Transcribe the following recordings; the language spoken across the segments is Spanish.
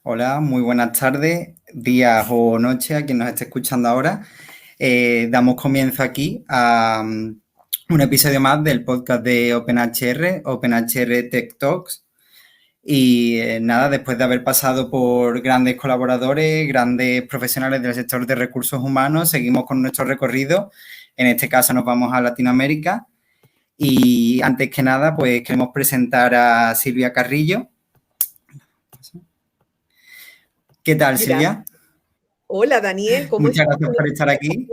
Hola, muy buenas tardes, días o noches a quien nos esté escuchando ahora. Damos comienzo aquí a un episodio más del podcast de OpenHR, OpenHR Tech Talks. Y nada, después de haber pasado por grandes colaboradores, grandes profesionales del sector de recursos humanos, seguimos con nuestro recorrido. En este caso nos vamos a Latinoamérica. Y antes que nada, pues queremos presentar a Silvia Carrillo. ¿Qué tal, Gracias. Silvia? Hola, Daniel, ¿cómo Muchas estás? gracias por estar aquí.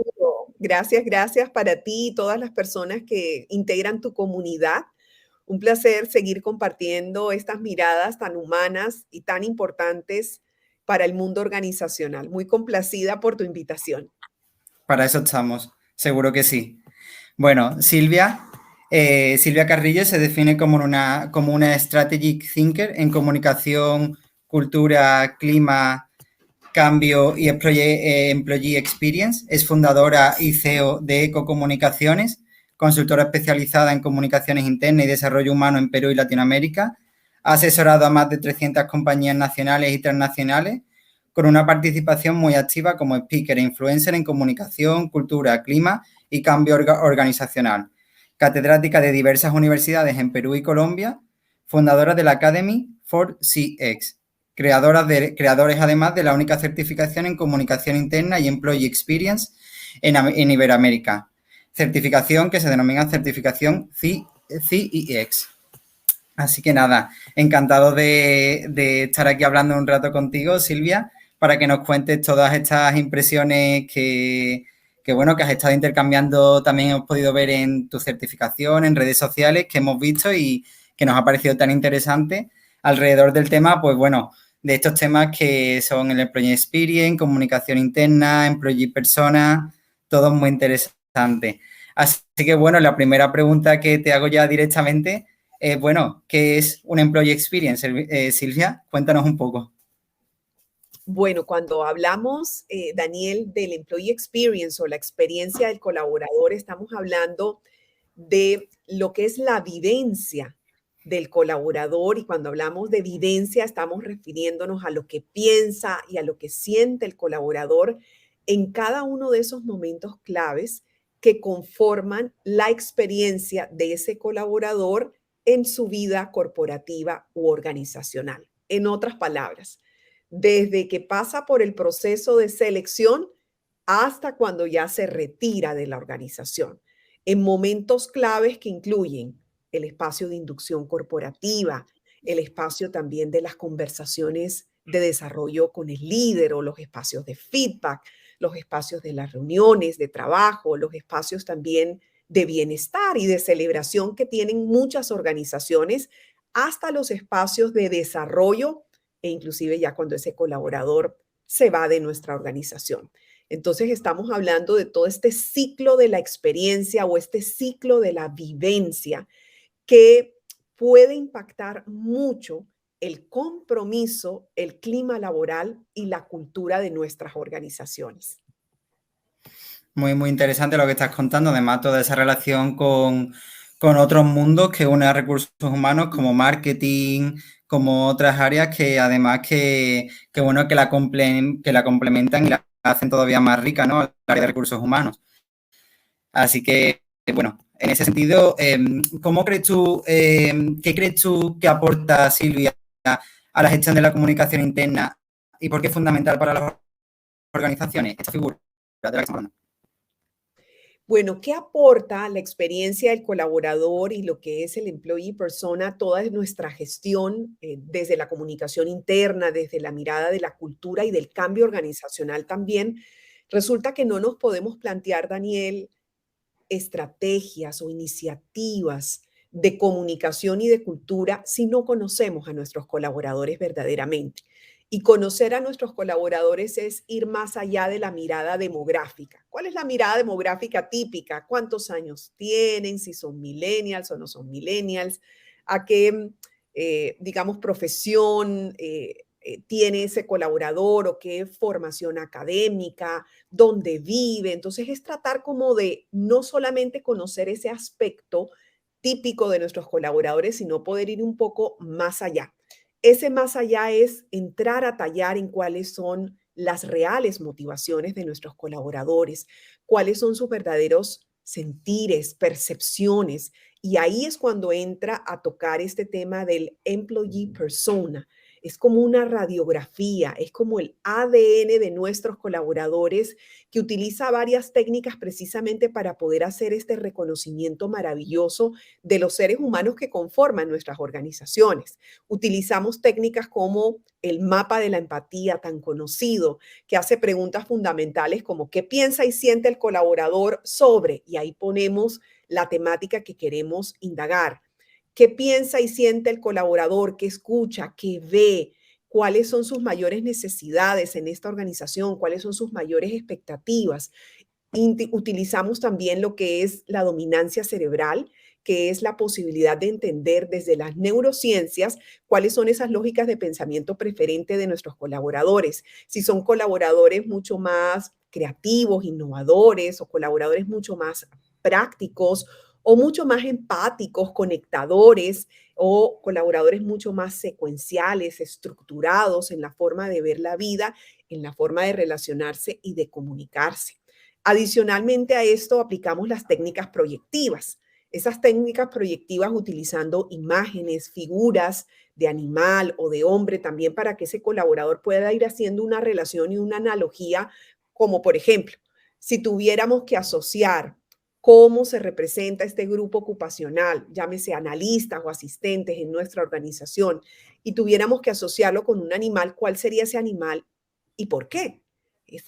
Gracias, gracias para ti y todas las personas que integran tu comunidad. Un placer seguir compartiendo estas miradas tan humanas y tan importantes para el mundo organizacional. Muy complacida por tu invitación. Para eso estamos, seguro que sí. Bueno, Silvia Carrillo se define como una strategic thinker en comunicación, cultura, clima, cambio y employee experience. Es fundadora y CEO de Ecocomunicaciones, consultora especializada en comunicaciones internas y desarrollo humano en Perú y Latinoamérica. Ha asesorado a más de 300 compañías nacionales e internacionales con una participación muy activa como speaker e influencer en comunicación, cultura, clima y cambio organizacional. Catedrática de diversas universidades en Perú y Colombia, fundadora de la Academy for CX, creadores además de la única certificación en comunicación interna y employee experience en Iberoamérica, certificación que se denomina certificación CEX. Así que nada, encantado de estar aquí hablando un rato contigo, Silvia, para que nos cuentes todas estas impresiones bueno, que has estado intercambiando, también hemos podido ver en tu certificación, en redes sociales, que hemos visto y que nos ha parecido tan interesante alrededor del tema, pues bueno, de estos temas que son el Employee Experience, comunicación interna, Employee Persona, todo muy interesante. Así que bueno, la primera pregunta que te hago ya directamente bueno, ¿qué es un Employee Experience? Silvia, cuéntanos un poco. Bueno, cuando hablamos, Daniel, del Employee Experience o la experiencia del colaborador, estamos hablando de lo que es la vivencia del colaborador, y cuando hablamos de vivencia estamos refiriéndonos a lo que piensa y a lo que siente el colaborador en cada uno de esos momentos claves que conforman la experiencia de ese colaborador en su vida corporativa u organizacional. En otras palabras, desde que pasa por el proceso de selección hasta cuando ya se retira de la organización, en momentos claves que incluyen el espacio de inducción corporativa, el espacio también de las conversaciones de desarrollo con el líder o los espacios de feedback, los espacios de las reuniones de trabajo, los espacios también de bienestar y de celebración que tienen muchas organizaciones, hasta los espacios de desarrollo e inclusive ya cuando ese colaborador se va de nuestra organización. Entonces estamos hablando de todo este ciclo de la experiencia o este ciclo de la vivencia que puede impactar mucho el compromiso, el clima laboral y la cultura de nuestras organizaciones. Muy, muy interesante lo que estás contando, además toda esa relación con otros mundos que une a recursos humanos como marketing, como otras áreas que además bueno, que la complementan y la hacen todavía más rica, ¿no? El área de recursos humanos. Así que, bueno, en ese sentido, qué crees tú que aporta Silvia a la gestión de la comunicación interna y por qué es fundamental para las organizaciones esta figura de la que estamos hablando? Bueno, ¿qué aporta la experiencia del colaborador y lo que es el employee persona a toda nuestra gestión desde la comunicación interna, desde la mirada de la cultura y del cambio organizacional también? Resulta que no nos podemos plantear, Daniel, estrategias o iniciativas de comunicación y de cultura si no conocemos a nuestros colaboradores verdaderamente. Y conocer a nuestros colaboradores es ir más allá de la mirada demográfica. ¿Cuál es la mirada demográfica típica? ¿Cuántos años tienen? Si son millennials o no son millennials. ¿A qué, digamos, profesión tiene ese colaborador o qué formación académica? Dónde vive. Entonces es tratar como de no solamente conocer ese aspecto típico de nuestros colaboradores, sino poder ir un poco más allá. ese más allá es entrar a tallar en cuáles son las reales motivaciones de nuestros colaboradores, cuáles son sus verdaderos sentires, percepciones. Y ahí es cuando entra a tocar este tema del employee persona. Es como una radiografía, es como el ADN de nuestros colaboradores que utiliza varias técnicas precisamente para poder hacer este reconocimiento maravilloso de los seres humanos que conforman nuestras organizaciones. Utilizamos técnicas como el mapa de la empatía tan conocido, que hace preguntas fundamentales como qué piensa y siente el colaborador sobre, y ahí ponemos la temática que queremos indagar. ¿Qué piensa y siente el colaborador? ¿Qué escucha? ¿Qué ve? ¿Cuáles son sus mayores necesidades en esta organización? ¿Cuáles son sus mayores expectativas? Utilizamos también lo que es la dominancia cerebral, que es la posibilidad de entender desde las neurociencias cuáles son esas lógicas de pensamiento preferente de nuestros colaboradores. Si son colaboradores mucho más creativos, innovadores o colaboradores mucho más prácticos o mucho más empáticos, conectadores o colaboradores mucho más secuenciales, estructurados en la forma de ver la vida, en la forma de relacionarse y de comunicarse. Adicionalmente a esto, aplicamos las técnicas proyectivas. Esas técnicas proyectivas utilizando imágenes, figuras de animal o de hombre también para que ese colaborador pueda ir haciendo una relación y una analogía, como por ejemplo, si tuviéramos que asociar cómo se representa este grupo ocupacional, llámese analistas o asistentes en nuestra organización, y tuviéramos que asociarlo con un animal, ¿cuál sería ese animal y por qué?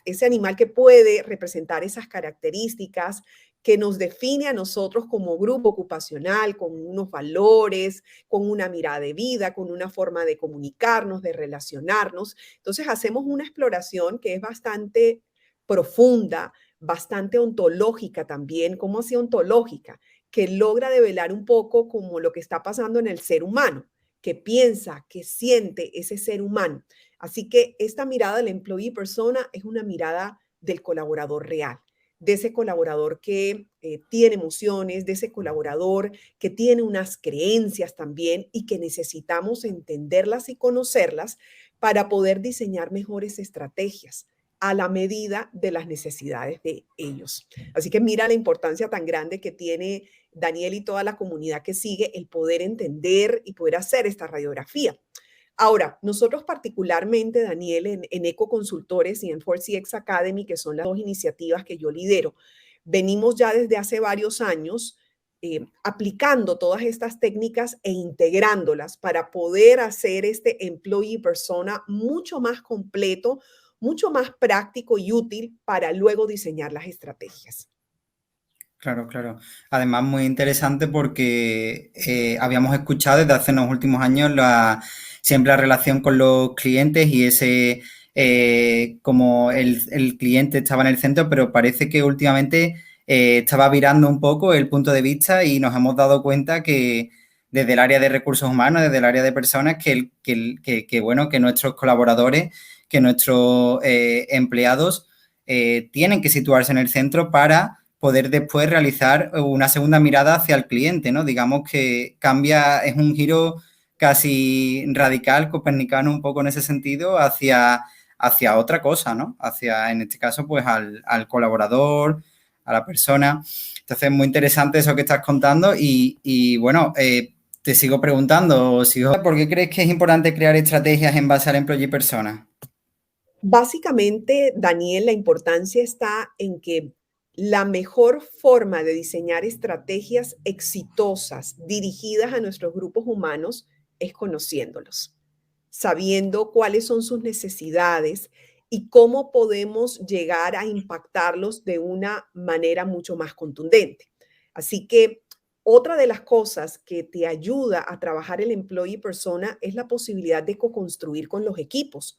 Ese animal que puede representar esas características que nos define a nosotros como grupo ocupacional, con unos valores, con una mirada de vida, con una forma de comunicarnos, de relacionarnos. Entonces hacemos una exploración que es bastante profunda, bastante ontológica también. ¿Cómo así ontológica? Que logra develar un poco como lo que está pasando en el ser humano, que piensa, que siente ese ser humano. Así que esta mirada del employee persona es una mirada del colaborador real, de ese colaborador que tiene emociones, de ese colaborador que tiene unas creencias también y que necesitamos entenderlas y conocerlas para poder diseñar mejores estrategias a la medida de las necesidades de ellos. Así que mira la importancia tan grande que tiene Daniel y toda la comunidad que sigue el poder entender y poder hacer esta radiografía. Ahora, nosotros particularmente, Daniel, en Eco Consultores y en 4CX Academy, que son las dos iniciativas que yo lidero, venimos ya desde hace varios años aplicando todas estas técnicas e integrándolas para poder hacer este employee persona mucho más completo, mucho más práctico y útil para luego diseñar las estrategias. Claro, claro. Además, muy interesante porque habíamos escuchado desde hace unos últimos años siempre la relación con los clientes y ese como el cliente estaba en el centro, pero parece que últimamente estaba virando un poco el punto de vista y nos hemos dado cuenta que desde el área de recursos humanos, desde el área de personas, bueno, que nuestros colaboradores, que nuestros empleados tienen que situarse en el centro para poder después realizar una segunda mirada hacia el cliente, ¿no? Digamos que cambia, es un giro casi radical, copernicano un poco en ese sentido, hacia otra cosa, ¿no? Hacia, en este caso, pues al colaborador, a la persona. Entonces, muy interesante eso que estás contando y bueno, te sigo preguntando, ¿por qué crees que es importante crear estrategias en base al employee persona? Básicamente, Daniel, la importancia está en que la mejor forma de diseñar estrategias exitosas dirigidas a nuestros grupos humanos es conociéndolos, sabiendo cuáles son sus necesidades y cómo podemos llegar a impactarlos de una manera mucho más contundente. Así que otra de las cosas que te ayuda a trabajar el employee persona es la posibilidad de co-construir con los equipos.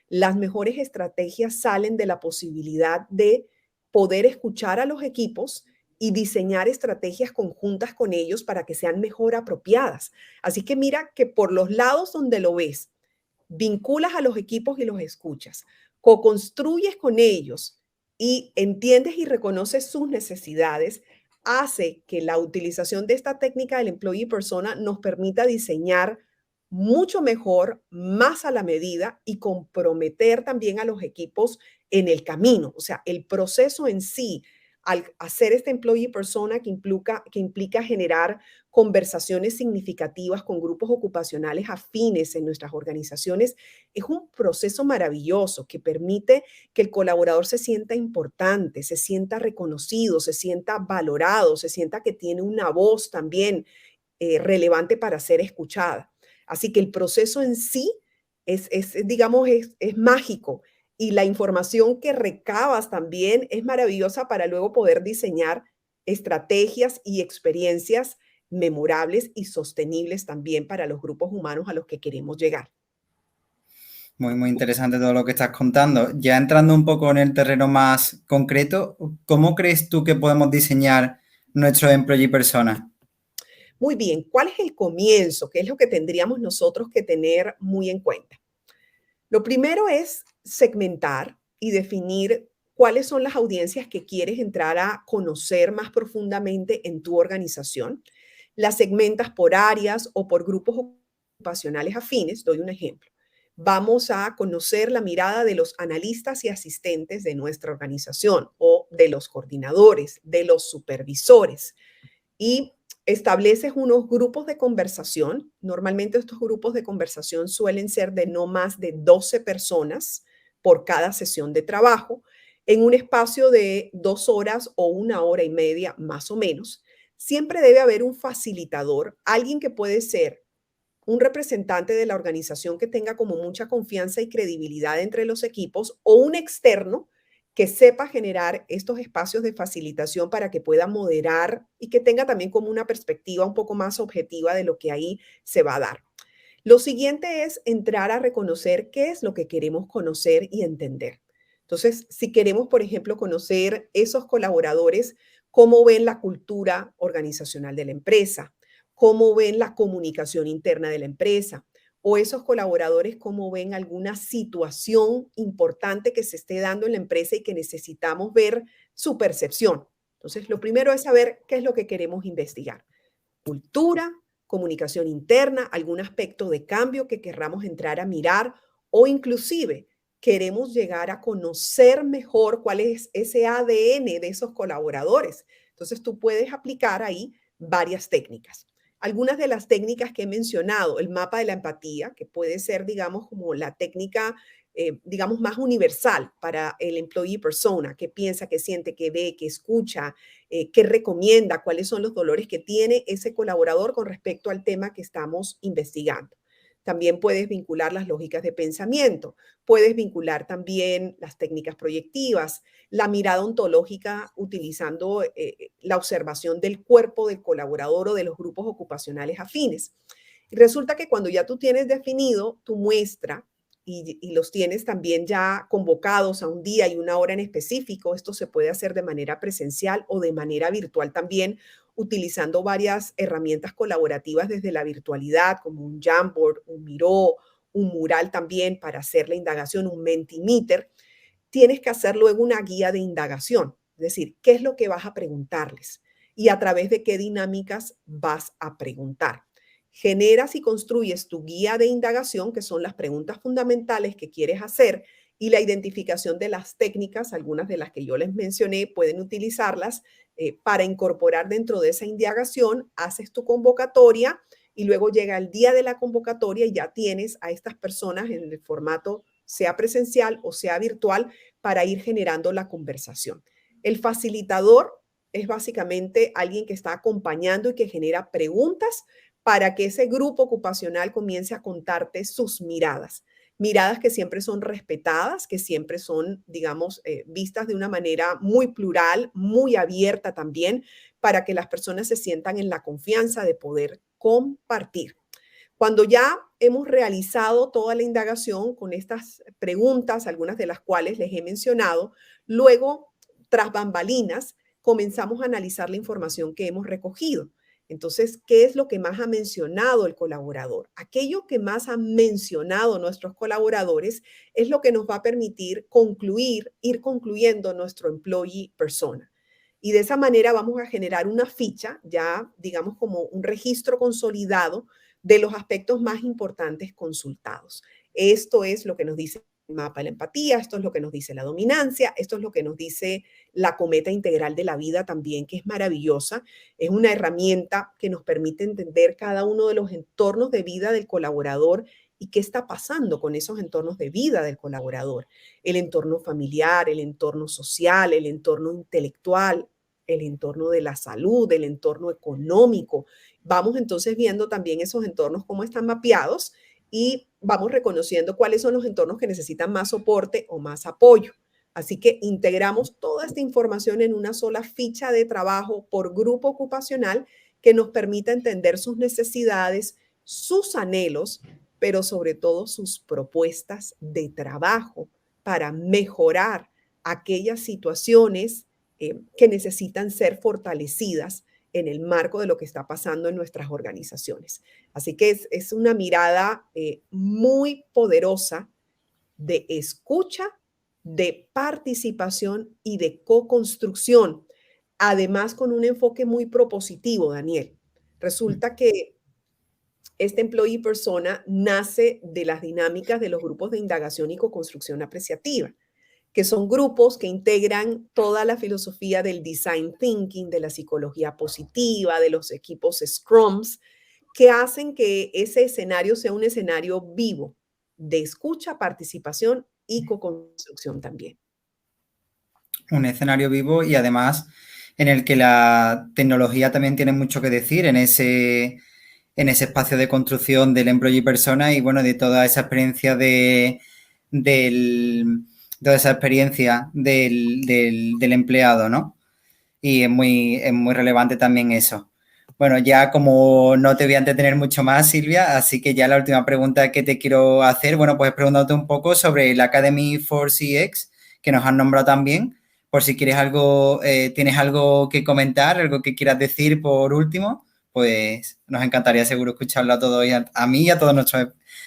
Las mejores estrategias salen de la posibilidad de poder escuchar a los equipos y diseñar estrategias conjuntas con ellos para que sean mejor apropiadas. Así que mira que por los lados donde lo ves, vinculas a los equipos y los escuchas, co-construyes con ellos y entiendes y reconoces sus necesidades, hace que la utilización de esta técnica del employee persona nos permita diseñar mucho mejor, más a la medida y comprometer también a los equipos en el camino. O sea, el proceso en sí, al hacer este employee persona que implica generar conversaciones significativas con grupos ocupacionales afines en nuestras organizaciones, es un proceso maravilloso que permite que el colaborador se sienta importante, se sienta reconocido, se sienta valorado, se sienta que tiene una voz también relevante para ser escuchada. Así que el proceso en sí digamos, es mágico y la información que recabas también es maravillosa para luego poder diseñar estrategias y experiencias memorables y sostenibles también para los grupos humanos a los que queremos llegar. Muy, muy interesante todo lo que estás contando. Ya entrando un poco en el terreno más concreto, ¿cómo crees tú que podemos diseñar nuestro employee persona? Muy bien, ¿cuál es el comienzo? ¿Qué es lo que tendríamos nosotros que tener muy en cuenta? Lo primero es segmentar y definir cuáles son las audiencias que quieres entrar a conocer más profundamente en tu organización. Las segmentas por áreas o por grupos ocupacionales afines. Doy un ejemplo. Vamos a conocer la mirada de los analistas y asistentes de nuestra organización o de los coordinadores, de los supervisores y estableces unos grupos de conversación. Normalmente estos grupos de conversación suelen ser de no más de 12 personas por cada sesión de trabajo en un espacio de 2 horas o 1 hora y media más o menos. Siempre debe haber un facilitador, alguien que puede ser un representante de la organización que tenga como mucha confianza y credibilidad entre los equipos o un externo que sepa generar estos espacios de facilitación para que pueda moderar y que tenga también como una perspectiva un poco más objetiva de lo que ahí se va a dar. Lo siguiente es entrar a reconocer qué es lo que queremos conocer y entender. Entonces, si queremos, por ejemplo, conocer esos colaboradores, cómo ven la cultura organizacional de la empresa, cómo ven la comunicación interna de la empresa, o esos colaboradores cómo ven alguna situación importante que se esté dando en la empresa y que necesitamos ver su percepción. Entonces, lo primero es saber qué es lo que queremos investigar. Cultura, comunicación interna, algún aspecto de cambio que querramos entrar a mirar o inclusive queremos llegar a conocer mejor cuál es ese ADN de esos colaboradores. Entonces tú puedes aplicar ahí varias técnicas. Algunas de las técnicas que he mencionado, el mapa de la empatía, que puede ser, digamos, como la técnica, digamos, más universal para el employee persona, que piensa, que siente, que ve, que escucha, qué recomienda, cuáles son los dolores que tiene ese colaborador con respecto al tema que estamos investigando. También puedes vincular las lógicas de pensamiento, puedes vincular también las técnicas proyectivas, la mirada ontológica utilizando la observación del cuerpo del colaborador o de los grupos ocupacionales afines. Y resulta que cuando ya tú tienes definido tu muestra y los tienes también ya convocados a un día y una hora en específico, esto se puede hacer de manera presencial o de manera virtual también, utilizando varias herramientas colaborativas desde la virtualidad, como un Jamboard, un Miro, un mural también para hacer la indagación, un Mentimeter. Tienes que hacer luego una guía de indagación, es decir, qué es lo que vas a preguntarles y a través de qué dinámicas vas a preguntar. Generas y construyes tu guía de indagación, que son las preguntas fundamentales que quieres hacer, y la identificación de las técnicas, algunas de las que yo les mencioné, pueden utilizarlas para incorporar dentro de esa indagación, haces tu convocatoria y luego llega el día de la convocatoria y ya tienes a estas personas en el formato sea presencial o sea virtual para ir generando la conversación. El facilitador es básicamente alguien que está acompañando y que genera preguntas para que ese grupo ocupacional comience a contarte sus miradas. Miradas que siempre son respetadas, que siempre son, digamos, vistas de una manera muy plural, muy abierta también, para que las personas se sientan en la confianza de poder compartir. Cuando ya hemos realizado toda la indagación con estas preguntas, algunas de las cuales les he mencionado, luego, tras bambalinas, comenzamos a analizar la información que hemos recogido. Entonces, ¿qué es lo que más ha mencionado el colaborador? Aquello que más han mencionado nuestros colaboradores es lo que nos va a permitir concluir, ir concluyendo nuestro employee persona. Y de esa manera vamos a generar una ficha, ya digamos como un registro consolidado de los aspectos más importantes consultados. Esto es lo que nos dice el mapa de la empatía, esto es lo que nos dice la dominancia, esto es lo que nos dice la cometa integral de la vida también, que es maravillosa. Es una herramienta que nos permite entender cada uno de los entornos de vida del colaborador y qué está pasando con esos entornos de vida del colaborador. El entorno familiar, el entorno social, el entorno intelectual, el entorno de la salud, el entorno económico. Vamos entonces viendo también esos entornos, cómo están mapeados y vamos reconociendo cuáles son los entornos que necesitan más soporte o más apoyo. Así que integramos toda esta información en una sola ficha de trabajo por grupo ocupacional que nos permita entender sus necesidades, sus anhelos, pero sobre todo sus propuestas de trabajo para mejorar aquellas situaciones que necesitan ser fortalecidas en el marco de lo que está pasando en nuestras organizaciones. Así que es una mirada muy poderosa de escucha, de participación y de co-construcción, además con un enfoque muy propositivo, Daniel. Resulta que este employee persona nace de las dinámicas de los grupos de indagación y co-construcción apreciativa, que son grupos que integran toda la filosofía del design thinking, de la psicología positiva, de los equipos Scrums, que hacen que ese escenario sea un escenario vivo de escucha, participación y co-construcción también. Un escenario vivo y además en el que la tecnología también tiene mucho que decir en ese espacio de construcción del employee persona y bueno, de toda esa experiencia del empleado, ¿no? Y es muy relevante también eso. Bueno, ya como no te voy a entretener mucho más, Silvia, así que ya la última pregunta que te quiero hacer, bueno, pues preguntándote un poco sobre la Academy for CX, que nos han nombrado también, por si quieres algo, tienes algo que comentar, algo que quieras decir por último, pues nos encantaría seguro escucharlo a todos, a mí y a todos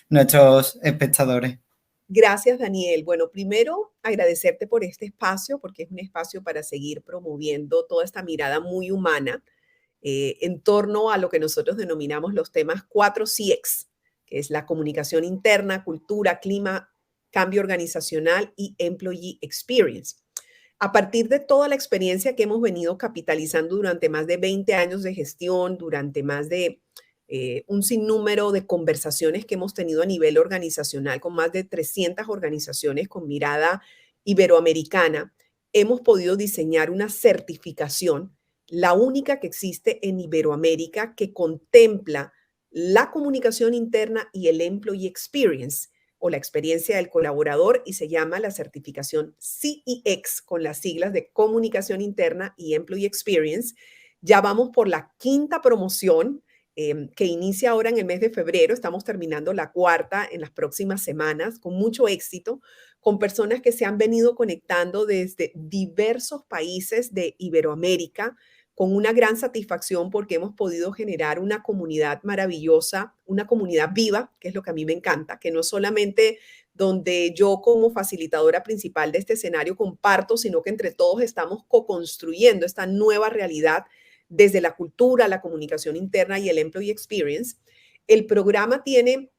nuestros espectadores. Gracias, Daniel. Bueno, primero agradecerte por este espacio, porque es un espacio para seguir promoviendo toda esta mirada muy humana en torno a lo que nosotros denominamos los temas 4CX, que es la comunicación interna, cultura, clima, cambio organizacional y employee experience. A partir de toda la experiencia que hemos venido capitalizando durante más de 20 años de gestión, durante más de un sinnúmero de conversaciones que hemos tenido a nivel organizacional con más de 300 organizaciones con mirada iberoamericana, hemos podido diseñar una certificación, la única que existe en Iberoamérica, que contempla la comunicación interna y el employee experience o la experiencia del colaborador y se llama la certificación CEX con las siglas de comunicación interna y employee experience. Ya vamos por la quinta promoción que inicia ahora en el mes de febrero. Estamos terminando la cuarta en las próximas semanas con mucho éxito, con personas que se han venido conectando desde diversos países de Iberoamérica, con una gran satisfacción porque hemos podido generar una comunidad maravillosa, una comunidad viva, que es lo que a mí me encanta, que no solamente donde yo como facilitadora principal de este escenario comparto, sino que entre todos estamos co-construyendo esta nueva realidad desde la cultura, la comunicación interna y el employee experience. El programa tiene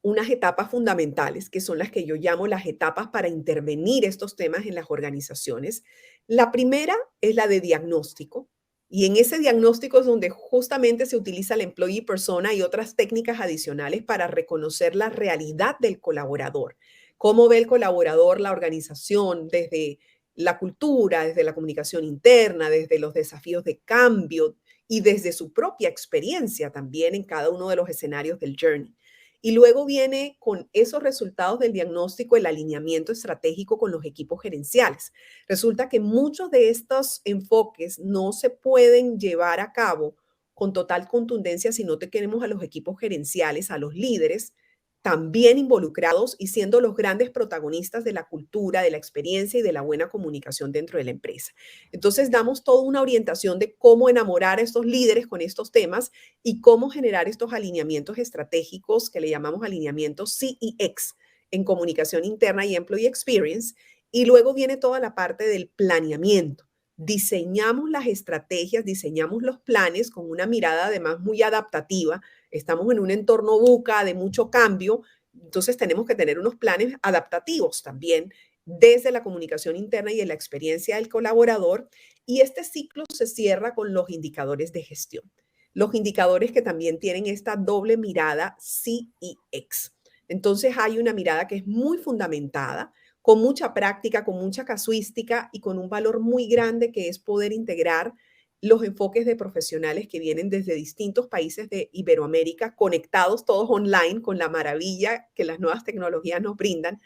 unas etapas fundamentales, que son las que yo llamo las etapas para intervenir estos temas en las organizaciones. La primera es la de diagnóstico, y en ese diagnóstico es donde justamente se utiliza el employee persona y otras técnicas adicionales para reconocer la realidad del colaborador. Cómo ve el colaborador la organización desde la cultura, desde la comunicación interna, desde los desafíos de cambio y desde su propia experiencia también en cada uno de los escenarios del journey. Y luego viene con esos resultados del diagnóstico el alineamiento estratégico con los equipos gerenciales. Resulta que muchos de estos enfoques no se pueden llevar a cabo con total contundencia si no tenemos a los equipos gerenciales, a los líderes, también involucrados y siendo los grandes protagonistas de la cultura, de la experiencia y de la buena comunicación dentro de la empresa. Entonces, damos toda una orientación de cómo enamorar a estos líderes con estos temas y cómo generar estos alineamientos estratégicos que le llamamos alineamientos CEX en comunicación interna y employee experience. Y luego viene toda la parte del planeamiento, diseñamos las estrategias, diseñamos los planes con una mirada además muy adaptativa. Estamos en un entorno VUCA de mucho cambio, entonces tenemos que tener unos planes adaptativos también desde la comunicación interna y de la experiencia del colaborador. Y este ciclo se cierra con los indicadores de gestión. Los indicadores que también tienen esta doble mirada C y X. Entonces hay una mirada que es muy fundamentada, con mucha práctica, con mucha casuística y con un valor muy grande que es poder integrar los enfoques de profesionales que vienen desde distintos países de Iberoamérica, conectados todos online con la maravilla que las nuevas tecnologías nos brindan,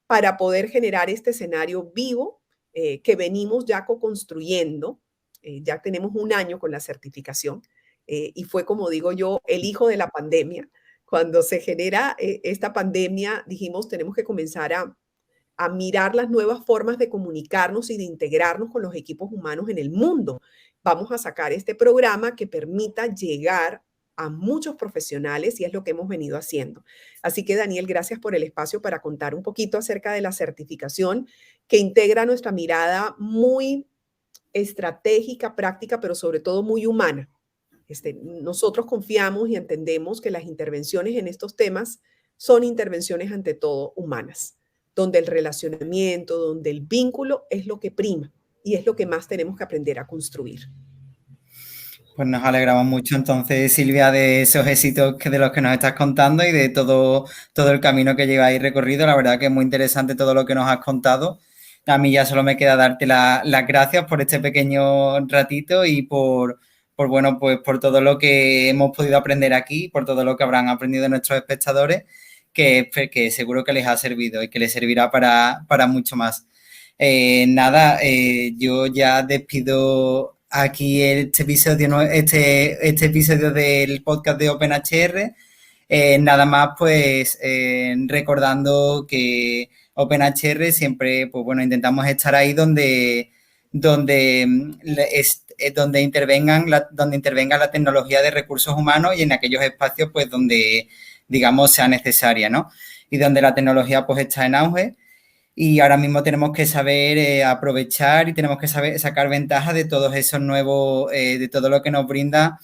para poder generar este escenario vivo que venimos ya co-construyendo. Ya tenemos un año con la certificación y fue, como digo yo, el hijo de la pandemia. Cuando se genera esta pandemia, dijimos, tenemos que comenzar a mirar las nuevas formas de comunicarnos y de integrarnos con los equipos humanos en el mundo. Vamos a sacar este programa que permita llegar a muchos profesionales y es lo que hemos venido haciendo. Así que, Daniel, gracias por el espacio para contar un poquito acerca de la certificación que integra nuestra mirada muy estratégica, práctica, pero sobre todo muy humana. Nosotros confiamos y entendemos que las intervenciones en estos temas son intervenciones ante todo humanas, donde el relacionamiento, donde el vínculo es lo que prima y es lo que más tenemos que aprender a construir. Pues nos alegramos mucho entonces, Silvia, de esos éxitos de los que nos estás contando y de todo el camino que lleváis recorrido. La verdad que es muy interesante todo lo que nos has contado. A mí ya solo me queda darte las gracias por este pequeño ratito y bueno, pues por todo lo que hemos podido aprender aquí, por todo lo que habrán aprendido nuestros espectadores, que seguro que les ha servido y que les servirá para mucho más. Yo ya despido aquí este episodio del podcast de OpenHR. Nada más, pues recordando que OpenHR siempre, pues bueno, intentamos estar ahí donde intervenga la tecnología de recursos humanos y en aquellos espacios, pues donde, digamos, sea necesaria, ¿no? Y donde la tecnología, pues está en auge. Y ahora mismo tenemos que saber aprovechar y tenemos que saber sacar ventaja de todos esos nuevos, de todo lo que nos brinda,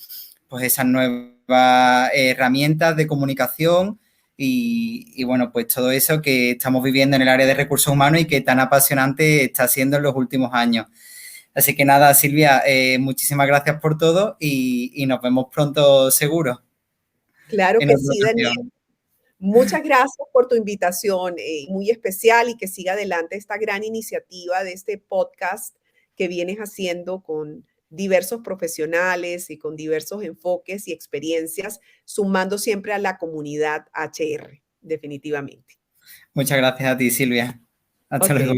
pues esas nuevas herramientas de comunicación y bueno, pues todo eso que estamos viviendo en el área de recursos humanos y que tan apasionante está siendo en los últimos años. Así que nada, Silvia, muchísimas gracias por todo y nos vemos pronto seguro. Claro que sí, Daniel. Muchas gracias por tu invitación, muy especial, y que siga adelante esta gran iniciativa de este podcast que vienes haciendo con diversos profesionales y con diversos enfoques y experiencias, sumando siempre a la comunidad HR, definitivamente. Muchas gracias a ti, Silvia. Hasta luego.